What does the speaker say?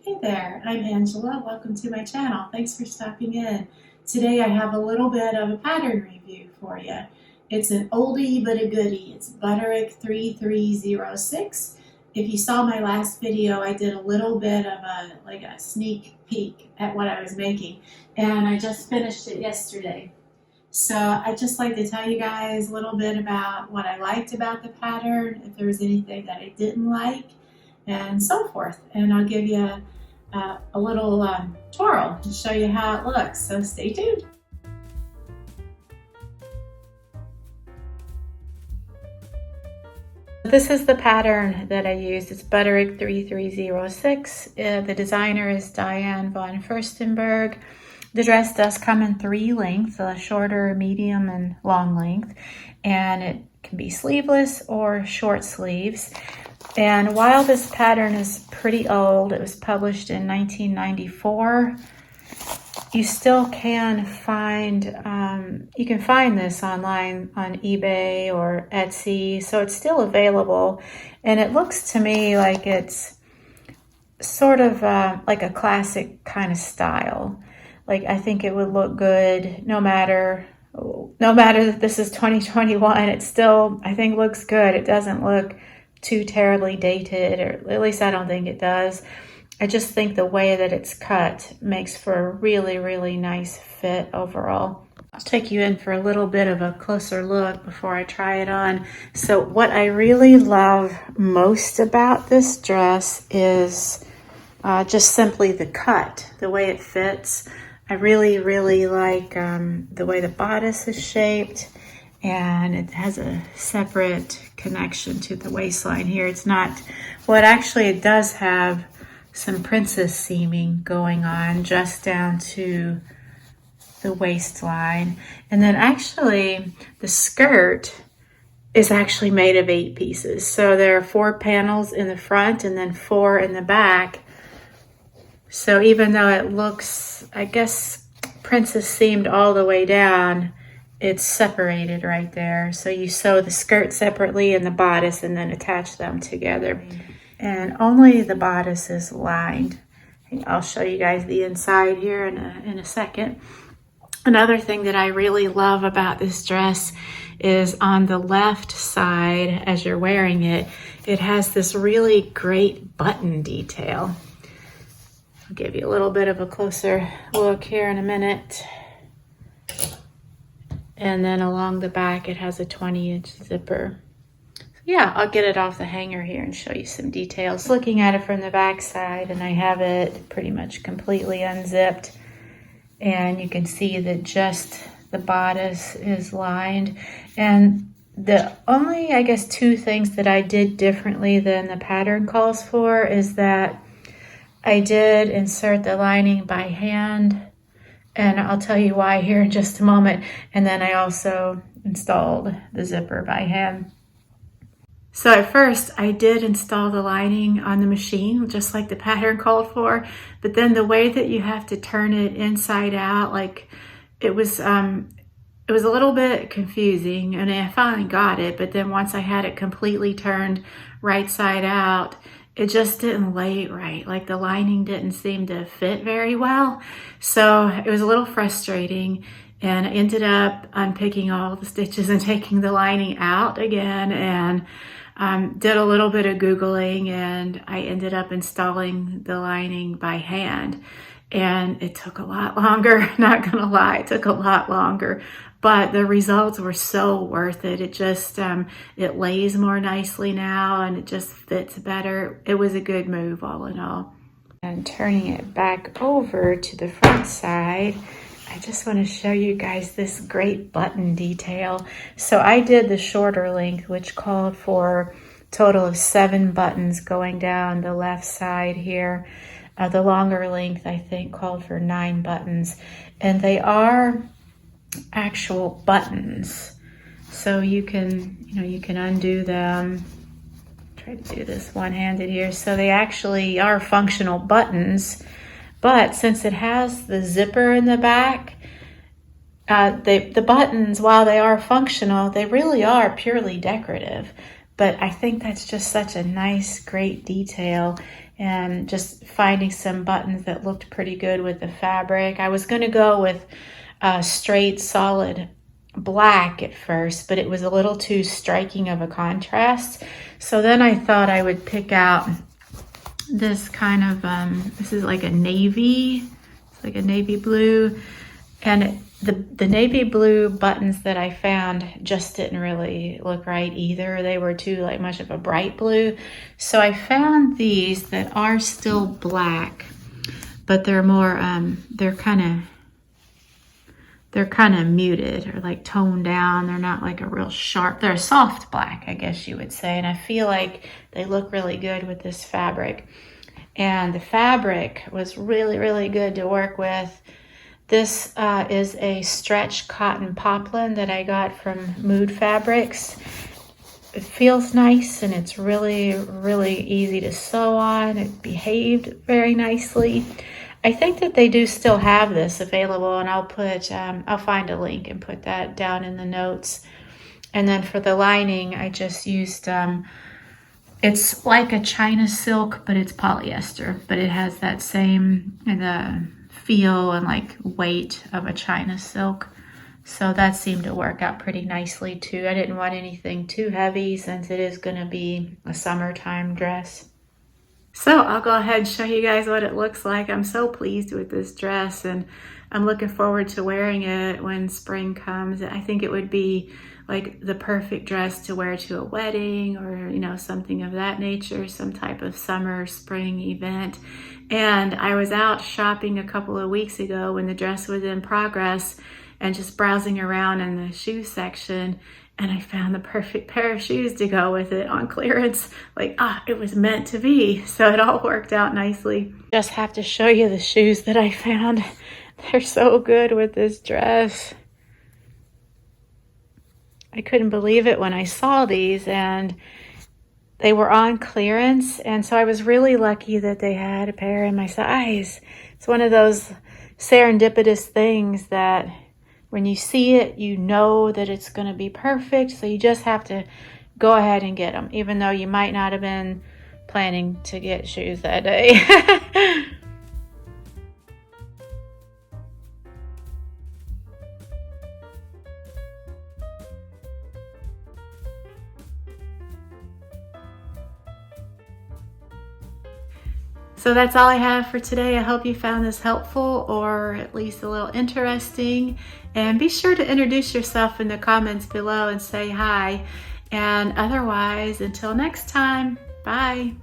Hey there, I'm Angela. Welcome to my channel. Thanks for stopping in. Today I have a little bit of a pattern review for you. It's an oldie but a goodie. It's Butterick 3306. If you saw my last video, I did a little bit of a sneak peek at what I was making, and I just finished it yesterday. So I'd just like to tell you guys a little bit about what I liked about the pattern, if there was anything that I didn't like, and so forth. And I'll give you a little twirl to show you how it looks. So stay tuned. This is the pattern that I used. It's Butterick 3306. The designer is Diane von Furstenberg. The dress does come in 3 lengths, a shorter, medium, and long length, and it can be sleeveless or short sleeves. And while this pattern is pretty old, it was published in 1994, you still can find, you can find this online on eBay or Etsy, so it's still available. And it looks to me like it's sort of like a classic kind of style. Like, I think it would look good no matter that this is 2021, it still, I think, looks good. It doesn't look too terribly dated, or at least I don't think it does. I just think the way that it's cut makes for a really, really nice fit overall. I'll take you in for a little bit of a closer look before I try it on. So what I really love most about this dress is just simply the cut, the way it fits. I really, really like the way the bodice is shaped, and it has a separate connection to the waistline here. It's not, well, actually it does have some princess seaming going on just down to the waistline. And then actually the skirt is actually made of 8 pieces. So there are 4 panels in the front and then 4 in the back. So even though it looks, I guess, princess seamed all the way down, it's separated right there. So you sew the skirt separately and the bodice and then attach them together. And only the bodice is lined. I'll show you guys the inside here in a second. Another thing that I really love about this dress is on the left side, as you're wearing it, it has this really great button detail. I'll give you a little bit of a closer look here in a minute. And then along the back, it has a 20-inch zipper. So yeah, I'll get it off the hanger here and show you some details. Looking at it from the back side, and I have it pretty much completely unzipped. And you can see that just the bodice is lined. And the only, I guess, 2 things that I did differently than the pattern calls for is that I did insert the lining by hand, and I'll tell you why here in just a moment. And then I also installed the zipper by hand. So at first I did install the lining on the machine, just like the pattern called for, but then the way that you have to turn it inside out, like it was a little bit confusing, and I finally got it. But then once I had it completely turned right side out, it just didn't lay right. Like the lining didn't seem to fit very well. So it was a little frustrating, and I ended up unpicking all the stitches and taking the lining out again, and did a little bit of Googling, and I ended up installing the lining by hand. And it took a lot longer, not gonna lie, it took a lot longer. But the results were so worth it. It just, it lays more nicely now, and it just fits better. It was a good move all in all. And turning it back over to the front side, I just want to show you guys this great button detail. So I did the shorter length, which called for a total of 7 buttons going down the left side here. The longer length, I think, called for 9 buttons. And they are actual buttons, so you can undo them. Try to do this one-handed here. So they actually are functional buttons, but since it has the zipper in the back, the buttons, while they are functional, they really are purely decorative. But I think that's just such a nice, great detail. and just finding some buttons that looked pretty good with the fabric. I was going to go with straight solid black at first, but it was a little too striking of a contrast. So then I thought I would pick out this kind of, this is like a navy, it's like a navy blue, and the navy blue buttons that I found just didn't really look right either. They were too like much of a bright blue. So I found these that are still black, but they're more, they're kind of muted or like toned down. They're not like a real sharp, they're a soft black, I guess you would say. And I feel like they look really good with this fabric. And the fabric was really, really good to work with. This is a stretch cotton poplin that I got from Mood Fabrics. It feels nice and it's really, really easy to sew on. It behaved very nicely. I think that they do still have this available, and I'll find a link and put that down in the notes. And then for the lining, I just used, it's like a China silk, but it's polyester, but it has that same feel and like weight of a China silk. So that seemed to work out pretty nicely too. I didn't want anything too heavy since it is going to be a summertime dress. So I'll go ahead and show you guys what it looks like. I'm so pleased with this dress, and I'm looking forward to wearing it when spring comes. I think it would be like the perfect dress to wear to a wedding or, you know, something of that nature, some type of summer, spring event. And I was out shopping a couple of weeks ago when the dress was in progress and just browsing around in the shoe section, and I found the perfect pair of shoes to go with it on clearance. Like, it was meant to be. So it all worked out nicely. Just have to show you the shoes that I found. They're so good with this dress. I couldn't believe it when I saw these, and they were on clearance. And so I was really lucky that they had a pair in my size. It's one of those serendipitous things that when you see it, you know that it's going to be perfect. So you just have to go ahead and get them, even though you might not have been planning to get shoes that day. So that's all I have for today. I hope you found this helpful or at least a little interesting. And be sure to introduce yourself in the comments below and say hi. And otherwise, until next time, bye.